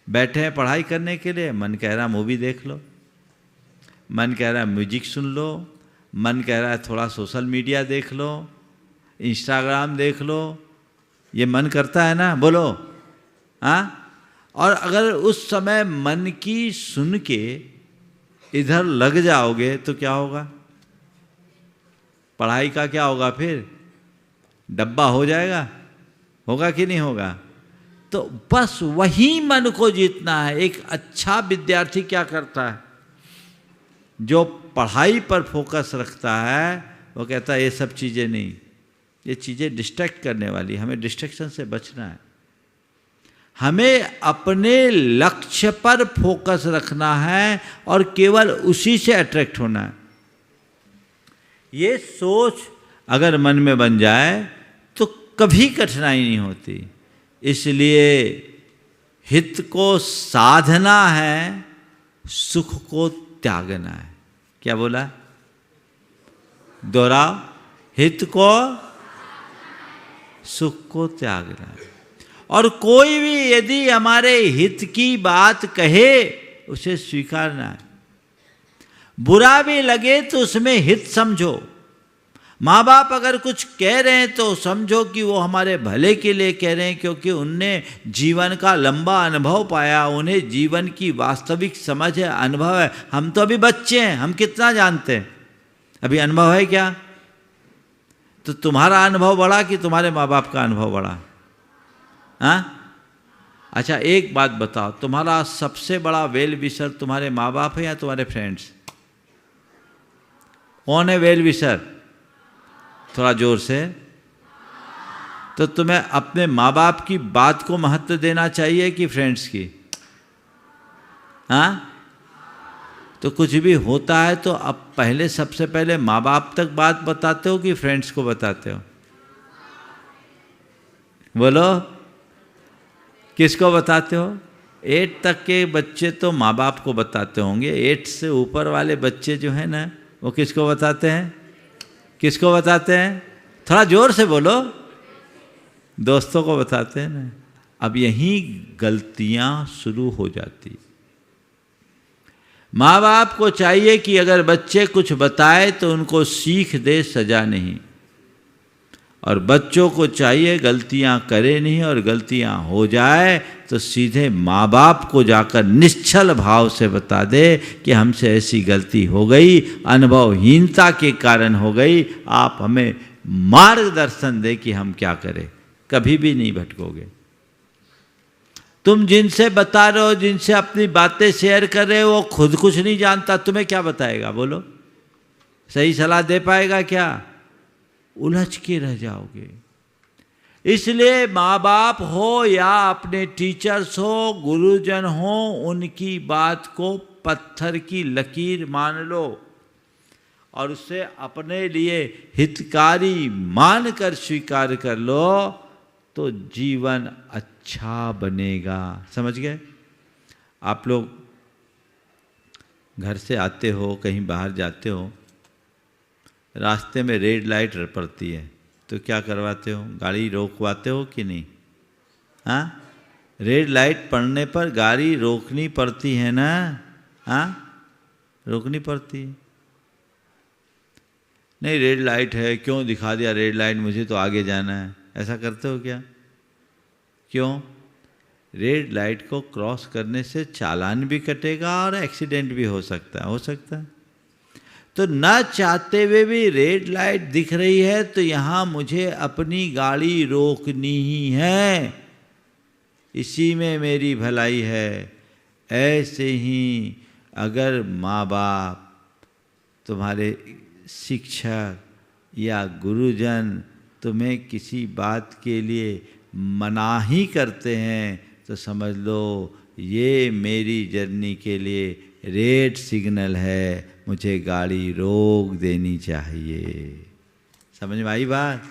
[SPEAKER 4] बैठे हैं पढ़ाई करने के लिए, मन कह रहा मूवी देख लो, मन कह रहा है म्यूजिक सुन लो, मन कह रहा है थोड़ा सोशल मीडिया देख लो, इंस्टाग्राम देख लो। ये मन करता है ना? बोलो हाँ। और अगर उस समय मन की सुन के इधर लग जाओगे तो क्या होगा? पढ़ाई का क्या होगा? फिर डब्बा हो जाएगा। होगा कि नहीं होगा? तो बस वही मन को जीतना है। एक अच्छा विद्यार्थी क्या करता है? जो पढ़ाई पर फोकस रखता है वो कहता है ये सब चीज़ें नहीं, ये चीज़ें डिस्ट्रैक्ट करने वाली, हमें डिस्ट्रैक्शन से बचना है। हमें अपने लक्ष्य पर फोकस रखना है और केवल उसी से अट्रैक्ट होना है। ये सोच अगर मन में बन जाए तो कभी कठिनाई नहीं होती। इसलिए हित को साधना है, सुख को त्यागना है। क्या बोला? दोहराओ, हित को सुख को त्यागना है। और कोई भी यदि हमारे हित की बात कहे उसे स्वीकारना है। बुरा भी लगे तो उसमें हित समझो। माँ बाप अगर कुछ कह रहे हैं तो समझो कि वो हमारे भले के लिए कह रहे हैं, क्योंकि उनने जीवन का लंबा अनुभव पाया, उन्हें जीवन की वास्तविक समझ है, अनुभव है। हम तो अभी बच्चे हैं, हम कितना जानते हैं? अभी अनुभव है क्या? तो तुम्हारा अनुभव बड़ा कि तुम्हारे माँ बाप का अनुभव बड़ा? हाँ? अच्छा, एक बात बताओ, तुम्हारा सबसे बड़ा वेल विशर तुम्हारे माँ बाप है या तुम्हारे फ्रेंड्स? कौन है वेल विशर? थोड़ा जोर से। तो तुम्हें अपने माँ बाप की बात को महत्व देना चाहिए कि फ्रेंड्स की? हाँ? तो कुछ भी होता है तो अब पहले सबसे पहले माँ बाप तक बात बताते हो कि फ्रेंड्स को बताते हो? बोलो, किसको बताते हो? 8 तक के बच्चे तो माँ बाप को बताते होंगे। 8 से ऊपर वाले बच्चे जो हैं ना, वो किसको बताते हैं? किसको बताते हैं? थोड़ा जोर से बोलो। दोस्तों को बताते हैं ना। अब यहीं गलतियां शुरू हो जाती। माँ बाप को चाहिए कि अगर बच्चे कुछ बताए तो उनको सीख दे, सजा नहीं। और बच्चों को चाहिए गलतियां करे नहीं, और गलतियां हो जाए तो सीधे माँ बाप को जाकर निश्चल भाव से बता दे कि हमसे ऐसी गलती हो गई, अनुभवहीनता के कारण हो गई, आप हमें मार्गदर्शन दे कि हम क्या करें। कभी भी नहीं भटकोगे। तुम जिनसे बता रहे हो, जिनसे अपनी बातें शेयर कर रहे हो, वो खुद कुछ नहीं जानता, तुम्हें क्या बताएगा? बोलो, सही सलाह दे पाएगा क्या? उलझ के रह जाओगे। इसलिए माँ बाप हो या अपने टीचर्स हो, गुरुजन हो, उनकी बात को पत्थर की लकीर मान लो और उसे अपने लिए हितकारी मानकर स्वीकार कर लो, तो जीवन अच्छा बनेगा। समझ गए? आप लोग घर से आते हो, कहीं बाहर जाते हो, रास्ते में रेड लाइट पड़ती है तो क्या करवाते हो? गाड़ी रोकवाते हो कि नहीं? हाँ? रेड लाइट पड़ने पर गाड़ी रोकनी पड़ती है ना? हाँ? रोकनी पड़ती है। नहीं, रेड लाइट है, क्यों दिखा दिया रेड लाइट, मुझे तो आगे जाना है, ऐसा करते हो क्या? क्यों? रेड लाइट को क्रॉस करने से चालान भी कटेगा और एक्सीडेंट भी हो सकता है। तो न चाहते हुए भी रेड लाइट दिख रही है तो यहाँ मुझे अपनी गाड़ी रोकनी ही है, इसी में मेरी भलाई है। ऐसे ही अगर माँ बाप, तुम्हारे शिक्षक या गुरुजन तुम्हें किसी बात के लिए मनाही करते हैं तो समझ लो ये मेरी जर्नी के लिए रेड सिग्नल है, मुझे गाड़ी रोक देनी चाहिए। समझ में आई बात?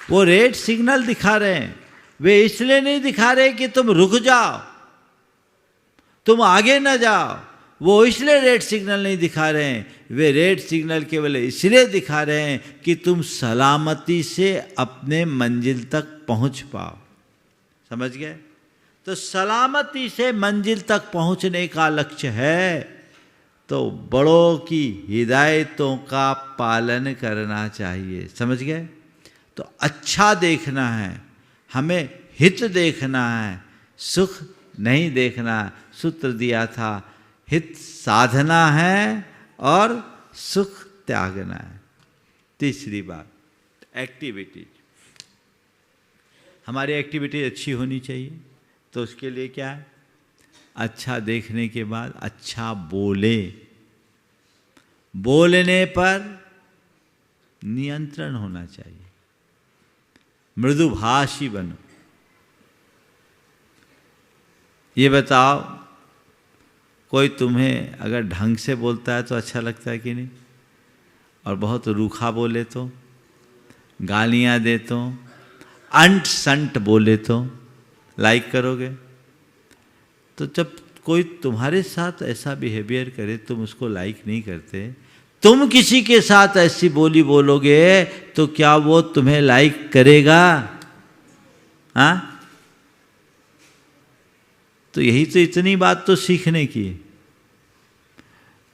[SPEAKER 4] वो रेड सिग्नल दिखा रहे हैं, वे इसलिए नहीं दिखा रहे कि तुम रुक जाओ, तुम आगे न जाओ। वो इसलिए रेड सिग्नल नहीं दिखा रहे हैं, वे रेड सिग्नल केवल इसलिए दिखा रहे हैं कि तुम सलामती से अपने मंजिल तक पहुंच पाओ। समझ गए? तो सलामती से मंजिल तक पहुंचने का लक्ष्य है तो बड़ों की हिदायतों का पालन करना चाहिए। समझ गए? तो अच्छा देखना है, हमें हित देखना है, सुख नहीं देखना। सूत्र दिया था, हित साधना है और सुख त्यागना है। तीसरी बात, एक्टिविटी। हमारी एक्टिविटी अच्छी होनी चाहिए, तो उसके लिए क्या है? अच्छा देखने के बाद अच्छा बोले, बोलने पर नियंत्रण होना चाहिए, मृदुभाषी बनो। ये बताओ, कोई तुम्हें अगर ढंग से बोलता है तो अच्छा लगता है कि नहीं? और बहुत रूखा बोले तो, गालियाँ दे तो, अंट संट बोले तो लाइक करोगे? तो जब कोई तुम्हारे साथ ऐसा बिहेवियर करे तुम उसको लाइक नहीं करते, तुम किसी के साथ ऐसी बोली बोलोगे तो क्या वो तुम्हें लाइक करेगा? हाँ? तो यही तो इतनी बात तो सीखने की है।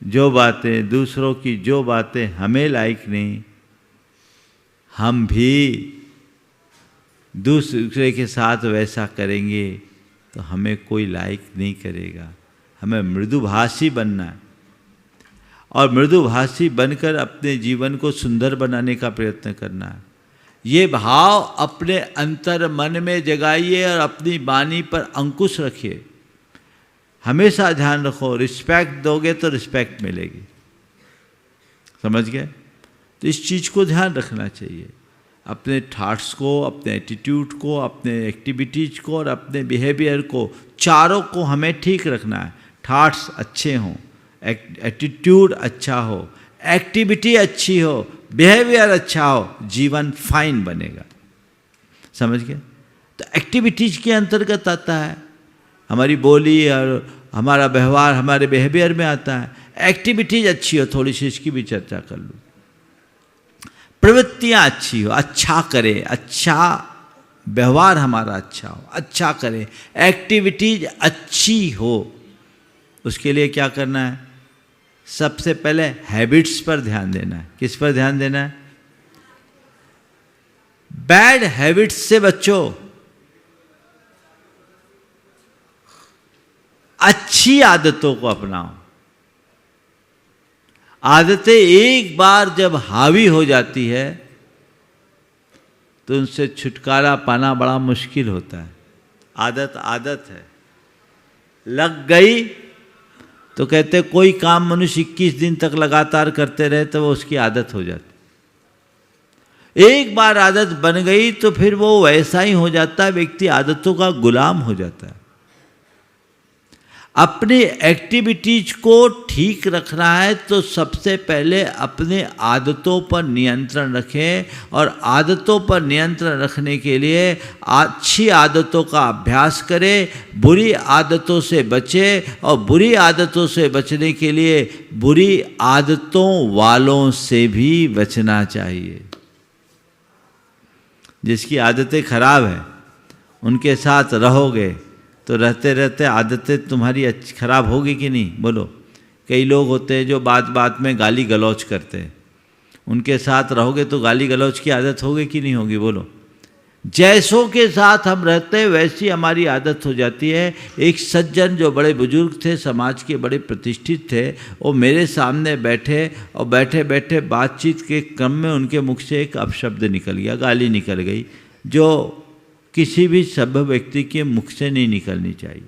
[SPEAKER 4] जो बातें दूसरों की, जो बातें हमें लाइक नहीं, हम भी दूसरे के साथ वैसा करेंगे तो हमें कोई लाइक नहीं करेगा। हमें मृदुभाषी बनना है और मृदुभाषी बनकर अपने जीवन को सुंदर बनाने का प्रयत्न करना है। ये भाव अपने अंतर मन में जगाइए और अपनी वाणी पर अंकुश रखिए। हमेशा ध्यान रखो, रिस्पेक्ट दोगे तो रिस्पेक्ट मिलेगी। समझ गए? तो इस चीज़ को ध्यान रखना चाहिए। अपने थॉट्स को, अपने एटीट्यूड को, अपने एक्टिविटीज को और अपने बिहेवियर को, चारों को हमें ठीक रखना है। थॉट्स अच्छे हों, एटीट्यूड अच्छा हो, एक्टिविटी अच्छी हो, बिहेवियर अच्छा हो, जीवन फाइन बनेगा। समझ गए? तो एक्टिविटीज के अंतर्गत आता है, हमारी बोली और हमारा व्यवहार हमारे बिहेवियर में आता है। एक्टिविटीज अच्छी हो, थोड़ी सी इसकी भी चर्चा कर लूँ। प्रवृत्तियाँ अच्छी हो, अच्छा करें, अच्छा व्यवहार हमारा अच्छा हो, अच्छा करें, एक्टिविटीज अच्छी हो। उसके लिए क्या करना है? सबसे पहले हैबिट्स पर ध्यान देना है। किस पर ध्यान देना है? बैड हैबिट्स से बचो, अच्छी आदतों को अपनाओ। आदतें एक बार जब हावी हो जाती है तो उनसे छुटकारा पाना बड़ा मुश्किल होता है। आदत आदत है, लग गई तो कहते कोई काम मनुष्य 21 दिन तक लगातार करते रहे तो वो उसकी आदत हो जाती। एक बार आदत बन गई तो फिर वो वैसा ही हो जाता है, व्यक्ति आदतों का गुलाम हो जाता है। अपनी एक्टिविटीज को ठीक रखना है तो सबसे पहले अपने आदतों पर नियंत्रण रखें, और आदतों पर नियंत्रण रखने के लिए अच्छी आदतों का अभ्यास करें, बुरी आदतों से बचें, और बुरी आदतों से बचने के लिए बुरी आदतों वालों से भी बचना चाहिए। जिसकी आदतें खराब हैं उनके साथ रहोगे तो रहते रहते आदतें तुम्हारी खराब होगी कि नहीं? बोलो। कई लोग होते हैं जो बात बात में गाली गलौज करते हैं, उनके साथ रहोगे तो गाली गलौज की आदत होगी कि नहीं होगी? बोलो। जैसों के साथ हम रहते हैं वैसी हमारी आदत हो जाती है। एक सज्जन जो बड़े बुजुर्ग थे, समाज के बड़े प्रतिष्ठित थे, वो मेरे सामने बैठे और बैठे बैठे बातचीत के क्रम में उनके मुख से एक अपशब्द निकल गया, गाली निकल गई, जो किसी भी सभ्य व्यक्ति के मुख से नहीं निकलनी चाहिए।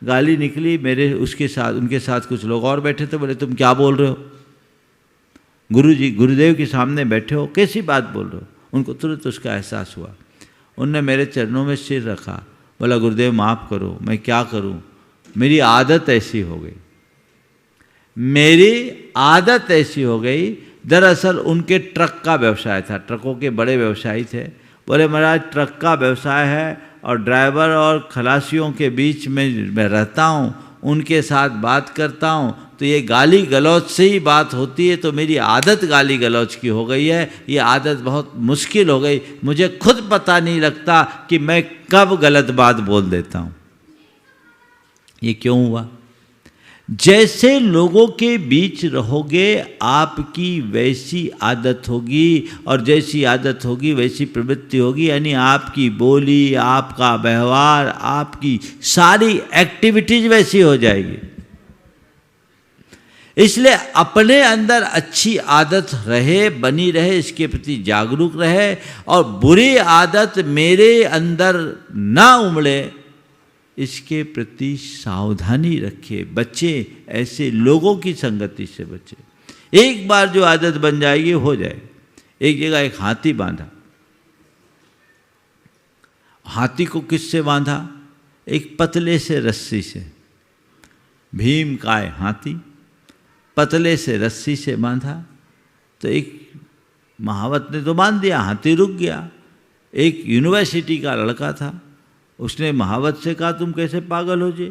[SPEAKER 4] गाली निकली, मेरे उसके साथ उनके साथ कुछ लोग और बैठे थे, बोले तुम क्या बोल रहे हो? गुरुजी, गुरुदेव के सामने बैठे हो, कैसी बात बोल रहे हो? उनको तुरंत उसका एहसास हुआ। उनने मेरे चरणों में सिर रखा, बोला गुरुदेव माफ़ करो, मैं क्या करूं, मेरी आदत ऐसी हो गई, मेरी आदत ऐसी हो गई। दरअसल उनके ट्रक का व्यवसाय था, ट्रकों के बड़े व्यवसायी थे। बोले महाराज ट्रक का व्यवसाय है और ड्राइवर और खलासियों के बीच में मैं रहता हूँ, उनके साथ बात करता हूँ, तो ये गाली गलौज से ही बात होती है, तो मेरी आदत गाली गलौज की हो गई है। ये आदत बहुत मुश्किल हो गई, मुझे खुद पता नहीं लगता कि मैं कब गलत बात बोल देता हूँ। ये क्यों हुआ? जैसे लोगों के बीच रहोगे आपकी वैसी आदत होगी, और जैसी आदत होगी वैसी प्रवृत्ति होगी, यानी आपकी बोली, आपका व्यवहार, आपकी सारी एक्टिविटीज वैसी हो जाएगी। इसलिए अपने अंदर अच्छी आदत रहे, बनी रहे, इसके प्रति जागरूक रहे, और बुरी आदत मेरे अंदर ना उमड़े इसके प्रति सावधानी रखे, बचे, ऐसे लोगों की संगति से बचे। एक बार जो आदत बन जाएगी हो जाएगी। एक जगह एक हाथी बांधा, हाथी को किससे बांधा? एक पतले से रस्सी से। भीम काय हाथी, पतले से रस्सी से बांधा। तो एक महावत ने तो बांध दिया, हाथी रुक गया। एक यूनिवर्सिटी का लड़का था, उसने महावत से कहा तुम कैसे पागल हो जी,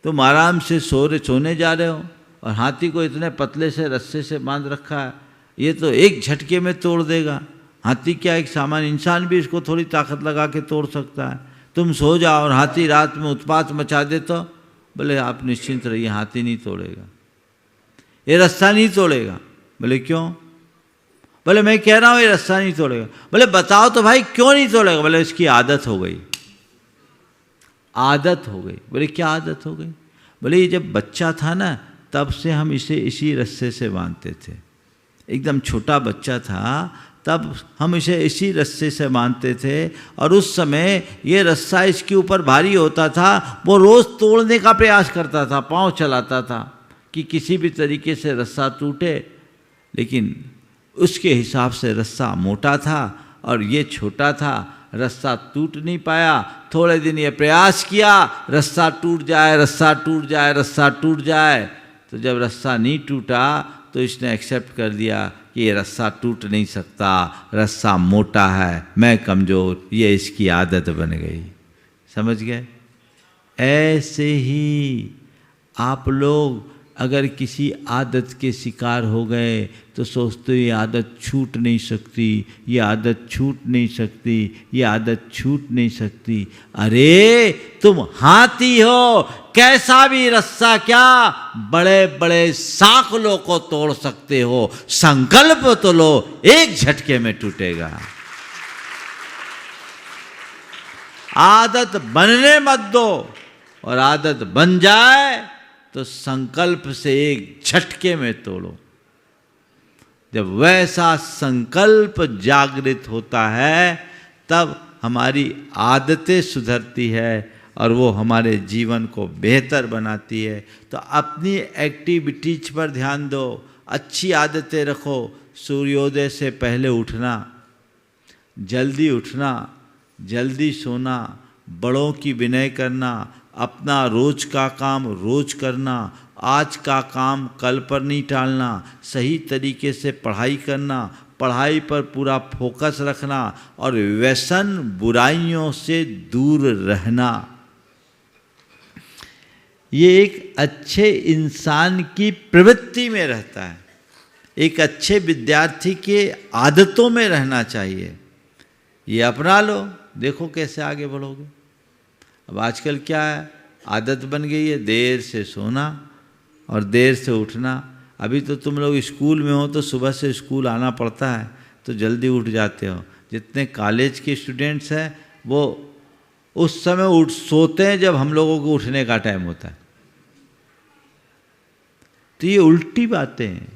[SPEAKER 4] तुम आराम से सोने जा रहे हो और हाथी को इतने पतले से रस्से से बांध रखा है, ये तो एक झटके में तोड़ देगा। हाथी क्या, एक सामान्य इंसान भी इसको थोड़ी ताकत लगा के तोड़ सकता है। तुम सो जाओ और हाथी रात में उत्पात मचा दे तो बोले आप निश्चिंत रहिए, हाथी नहीं तोड़ेगा, ये रस्सा नहीं तोड़ेगा। बोले क्यों? बोले मैं कह रहा हूँ ये रस्सा नहीं तोड़ेगा। बोले बताओ तो भाई क्यों नहीं तोड़ेगा? बोले इसकी आदत हो गई, आदत हो गई। बोले क्या आदत हो गई? बोले ये जब बच्चा था ना तब से हम इसे इसी रस्से से बांधते थे, एकदम छोटा बच्चा था तब हम इसे इसी रस्से से बांधते थे, और उस समय ये रस्सा इसके ऊपर भारी होता था, वो रोज़ तोड़ने का प्रयास करता था, पाँव चलाता था कि किसी भी तरीके से रस्सा टूटे, लेकिन उसके हिसाब से रस्सा मोटा था और ये छोटा था, रस्सा टूट नहीं पाया। थोड़े दिन ये प्रयास किया, रस्सा टूट जाए, रस्सा टूट जाए, रस्सा टूट जाए। तो जब रस्सा नहीं टूटा तो इसने एक्सेप्ट कर दिया कि ये रस्सा टूट नहीं सकता, रस्सा मोटा है, मैं कमज़ोर, ये इसकी आदत बन गई। समझ गए? ऐसे ही आप लोग अगर किसी आदत के शिकार हो गए तो सोचते हो ये आदत छूट नहीं सकती, ये आदत छूट नहीं सकती, ये आदत छूट नहीं सकती। अरे तुम हाथी हो, कैसा भी रस्सा क्या बड़े बड़े सांकलों को तोड़ सकते हो, संकल्प तो लो, एक झटके में टूटेगा। आदत बनने मत दो, और आदत बन जाए तो संकल्प से एक झटके में तोड़ो। जब वैसा संकल्प जागृत होता है तब हमारी आदतें सुधरती है और वो हमारे जीवन को बेहतर बनाती है। तो अपनी एक्टिविटीज पर ध्यान दो, अच्छी आदतें रखो। सूर्योदय से पहले उठना, जल्दी उठना, जल्दी सोना, बड़ों की विनय करना, अपना रोज का काम रोज करना, आज का काम कल पर नहीं टालना, सही तरीके से पढ़ाई करना, पढ़ाई पर पूरा फोकस रखना, और व्यसन बुराइयों से दूर रहना। ये एक अच्छे इंसान की प्रवृत्ति में रहता है, एक अच्छे विद्यार्थी के आदतों में रहना चाहिए। ये अपना लो, देखो कैसे आगे बढ़ोगे। अब आजकल क्या है, आदत बन गई है देर से सोना और देर से उठना। अभी तो तुम लोग स्कूल में हो तो सुबह से स्कूल आना पड़ता है तो जल्दी उठ जाते हो। जितने कॉलेज के स्टूडेंट्स हैं वो उस समय सोते हैं जब हम लोगों को उठने का टाइम होता है। तो ये उल्टी बातें हैं,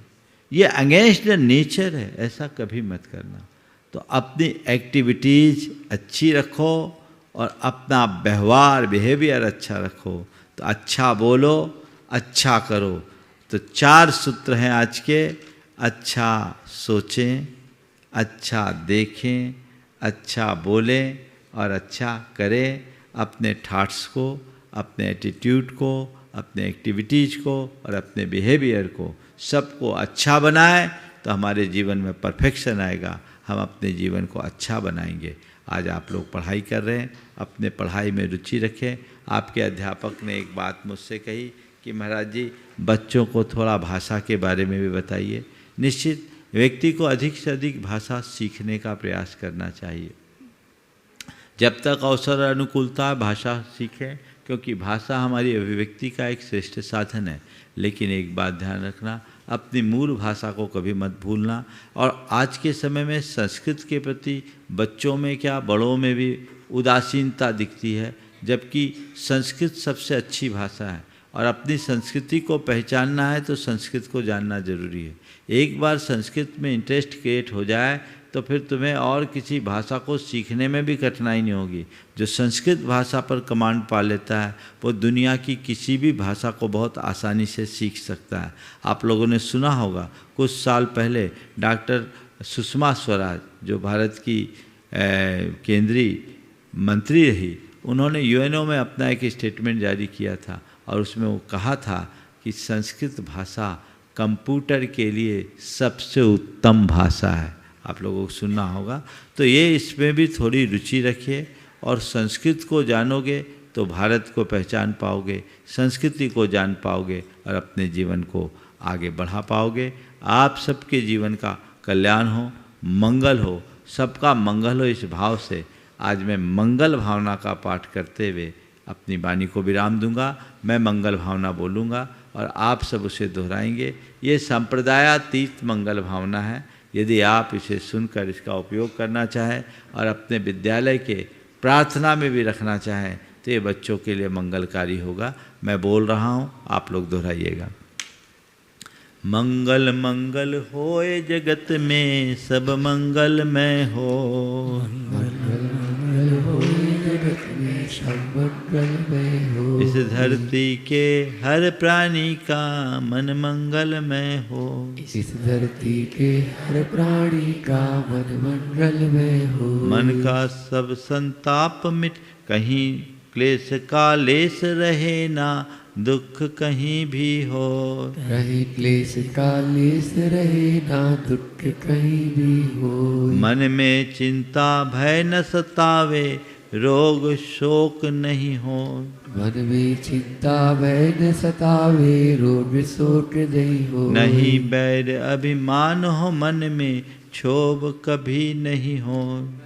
[SPEAKER 4] ये अगेंस्ट द नेचर है, ऐसा कभी मत करना। तो अपनी एक्टिविटीज अच्छी रखो और अपना व्यवहार बिहेवियर अच्छा रखो। तो अच्छा बोलो, अच्छा करो। तो 4 सूत्र हैं आज के। अच्छा सोचें, अच्छा देखें, अच्छा बोलें और अच्छा करें। अपने थॉट्स को, अपने एटीट्यूड को, अपने एक्टिविटीज़ को और अपने बिहेवियर को सबको अच्छा बनाएं तो हमारे जीवन में परफेक्शन आएगा। हम अपने जीवन को अच्छा बनाएंगे। आज आप लोग पढ़ाई कर रहे हैं, अपने पढ़ाई में रुचि रखें। आपके अध्यापक ने एक बात मुझसे कही कि महाराज जी बच्चों को थोड़ा भाषा के बारे में भी बताइए। निश्चित व्यक्ति को अधिक से अधिक भाषा सीखने का प्रयास करना चाहिए। जब तक अवसर अनुकूलता है भाषा सीखें, क्योंकि भाषा हमारी अभिव्यक्ति का एक श्रेष्ठ साधन है। लेकिन एक बात ध्यान रखना, अपनी मूल भाषा को कभी मत भूलना। और आज के समय में संस्कृत के प्रति बच्चों में क्या बड़ों में भी उदासीनता दिखती है, जबकि संस्कृत सबसे अच्छी भाषा है। और अपनी संस्कृति को पहचानना है तो संस्कृत को जानना जरूरी है। एक बार संस्कृत में इंटरेस्ट क्रिएट हो जाए तो फिर तुम्हें और किसी भाषा को सीखने में भी कठिनाई नहीं होगी। जो संस्कृत भाषा पर कमांड पा लेता है वो दुनिया की किसी भी भाषा को बहुत आसानी से सीख सकता है। आप लोगों ने सुना होगा कुछ साल पहले डॉक्टर सुषमा स्वराज जो भारत की केंद्रीय मंत्री रही, उन्होंने यूएनओ में अपना एक स्टेटमेंट जारी किया था और उसमें वो कहा था कि संस्कृत भाषा कंप्यूटर के लिए सबसे उत्तम भाषा है। आप लोगों को सुनना होगा, तो ये इसमें भी थोड़ी रुचि रखिए और संस्कृत को जानोगे तो भारत को पहचान पाओगे, संस्कृति को जान पाओगे और अपने जीवन को आगे बढ़ा पाओगे। आप सबके जीवन का कल्याण हो, मंगल हो, सबका मंगल हो, इस भाव से आज मैं मंगल भावना का पाठ करते हुए अपनी वाणी को विराम दूंगा। मैं मंगल भावना बोलूँगा और आप सब उसे दोहराएंगे। ये संप्रदायातीत मंगल भावना है। यदि आप इसे सुनकर इसका उपयोग करना चाहें और अपने विद्यालय के प्रार्थना में भी रखना चाहें तो ये बच्चों के लिए मंगलकारी होगा। मैं बोल रहा हूँ, आप लोग दोहराइएगा। मंगल मंगल होए जगत में सब मंगलमय हो,
[SPEAKER 5] मंगल मंगल होए जगत में सब मंगलमय हो।
[SPEAKER 4] इस धरती के हर प्राणी का मन मंगलमय हो,
[SPEAKER 5] इस धरती के हर प्राणी का मन मंगलमय हो।
[SPEAKER 4] मन का सब संताप मिट, कहीं क्लेश का लेस रहे ना, दुख कहीं भी हो।
[SPEAKER 5] कहीं क्लेश का लेस रहे ना, दुख कहीं भी हो।
[SPEAKER 4] मन में चिंता भय न सतावे, रोग शोक नहीं हो।
[SPEAKER 5] मन में चिंता भय न सतावे, रोग शोक नहीं हो।
[SPEAKER 4] नहीं बैर अभिमान हो मन में, क्षोभ कभी नहीं हो।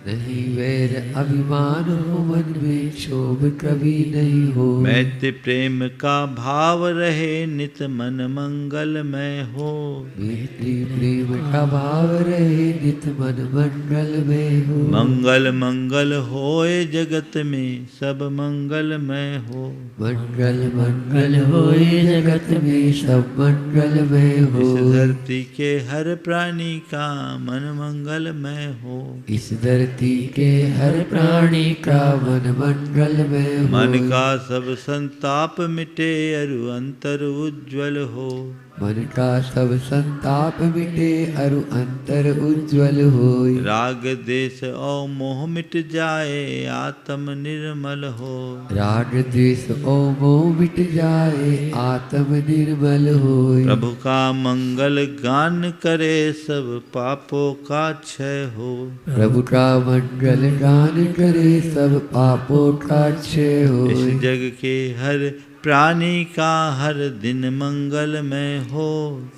[SPEAKER 5] नहीं वैर अभिमान हो मन में, क्षोभ कभी नहीं हो।
[SPEAKER 4] मैत्री प्रेम का भाव रहे नित, मन मंगलमय हो।
[SPEAKER 5] मैत्री प्रेम का भाव रहे नित, मन मंगलमय हो।
[SPEAKER 4] मंगल मंगल होए जगत में सब मंगलमय हो।
[SPEAKER 5] मंगल मंगल होए जगत में सब मंगलमय हो।
[SPEAKER 4] इस धरती के हर प्राणी का मन मंगलमय हो।
[SPEAKER 5] इस धरती के हर प्राणी का मन मंगलमय हो।
[SPEAKER 4] मन का सब संताप मिटे, अरु अंतर उज्ज्वल हो।
[SPEAKER 5] मन का सब संताप मिटे, अरु अंतर उज्ज्वल होय।
[SPEAKER 4] राग देश और मोह मिट जाए, आत्म निर्मल हो।
[SPEAKER 5] राग द्वेष ओ मोह मिट जाए, आत्म निर्मल होय।
[SPEAKER 4] प्रभु का मंगल गान करे, सब पापों का क्षय हो।
[SPEAKER 5] प्रभु का मंगल गान करे, सब पापों का क्षय होय।
[SPEAKER 4] इस जग के हर प्राणी का हर दिन मंगलमय हो।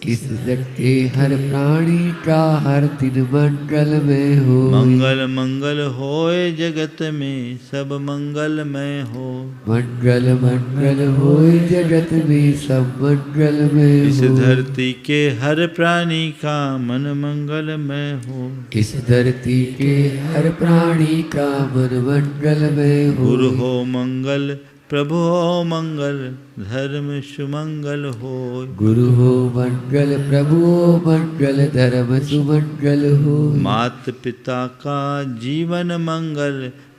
[SPEAKER 5] इस जग के हर प्राणी का हर दिन मंगलमय हो।
[SPEAKER 4] मंगल मंगल होए जगत में सब मंगलमय हो।
[SPEAKER 5] मंगल मंगल होए जगत में सब मंगलमय हो।
[SPEAKER 4] इस धरती के हर प्राणी का मन मंगलमय हो।
[SPEAKER 5] इस धरती के हर प्राणी का मन मंगलमय हो।
[SPEAKER 4] गुरु हो मंगल प्रभु हो मंगल, धर्म सुमंगल हो।
[SPEAKER 5] गुरु हो मंगल प्रभु हो मंगल, धर्म सुमंगल हो।
[SPEAKER 4] मात पिता का जीवन मंगल,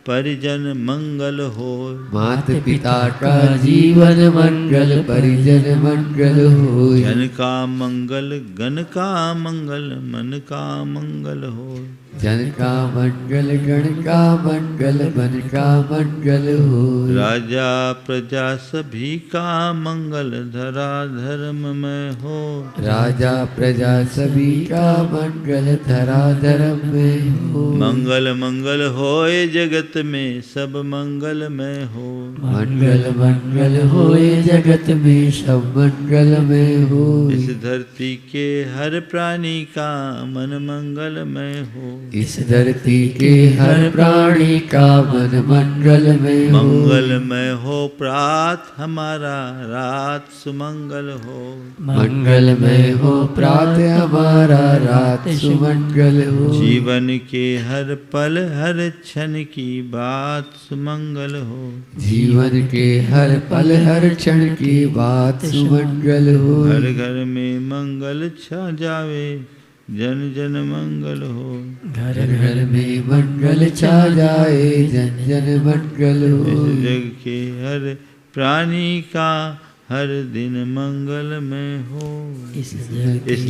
[SPEAKER 4] परिजन मंगल हो।
[SPEAKER 5] मात पिता का जीवन मंगल, परिजन मंगल हो।
[SPEAKER 4] जन का मंगल, गण का मंगल, मन का मंगल हो।
[SPEAKER 5] जन का मंगल, गण का मंगल, मन का मंगल हो।
[SPEAKER 4] राजा प्रजा सभी का मंगल, धरा धर्म में हो।
[SPEAKER 5] राजा प्रजा सभी का मंगल, धरा धर्म में हो।
[SPEAKER 4] मंगल मंगल होए जगत में सब मंगलमय हो।
[SPEAKER 5] मंगल मंगल होए जगत में सब मंगलमय हो।
[SPEAKER 4] इस धरती के हर प्राणी का मन मंगलमय हो।
[SPEAKER 5] इस धरती के हर प्राणी का मन मंगलमय हो।
[SPEAKER 4] मंगलमय हो प्रात हमारा, रात सुमंगल हो।
[SPEAKER 5] मंगलमय हो प्रात हमारा, रात सुमंगल हो।
[SPEAKER 4] जीवन के हर पल हर क्षण की बात सुमंगल हो।
[SPEAKER 5] जीवन के हर पल हर क्षण की बात सुमंगल हो।
[SPEAKER 4] हर घर में मंगल छा जावे, जन जन मंगल हो।
[SPEAKER 5] घर घर में मंगल छा जाए, जन जन मंगल हो।
[SPEAKER 4] इस जग के हर प्राणी का हर दिन मंगलमय हो। इस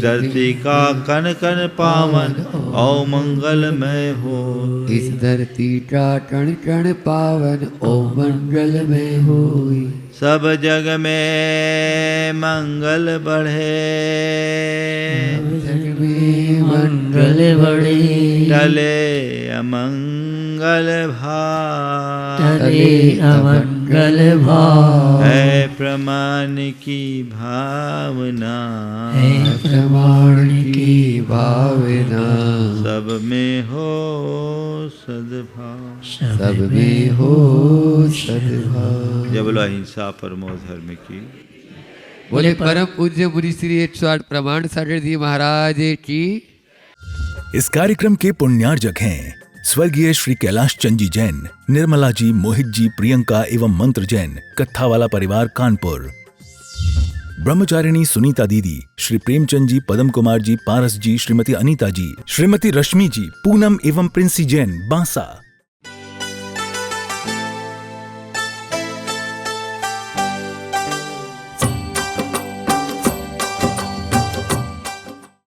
[SPEAKER 4] धरती का कण कण पावन और मंगलमय हो।
[SPEAKER 5] इस धरती का कण कण पावन ओ मंगलमय हो।
[SPEAKER 4] सब जग में मंगल बढ़े,
[SPEAKER 5] जग में मंगल बढ़े,
[SPEAKER 4] टले अमंगल भाव,
[SPEAKER 5] टले अमंगल भाव,
[SPEAKER 4] है प्रमाण की भावना,
[SPEAKER 5] है प्रमाण की भावना,
[SPEAKER 4] सब में हो सद्भाव,
[SPEAKER 5] सब में हो सद्भाव।
[SPEAKER 4] जय बोलो अहिंसा परमो धर्म की।
[SPEAKER 3] बोले परम पूज्य मुनि श्री 108 प्रमाण सागर जी महाराज की।
[SPEAKER 1] इस कार्यक्रम के पुण्यार्जक हैं स्वर्गीय श्री कैलाश चंद जी जैन, निर्मला जी, मोहित जी, प्रियंका एवं मंत्र जैन, कत्थावाला परिवार कानपुर। ब्रह्मचारिणी सुनीता दीदी, श्री प्रेमचंद जी, पदम कुमार जी, पारस जी, श्रीमती अनीता जी, श्रीमती रश्मि जी, पूनम एवं प्रिंसी जैन, बांसा।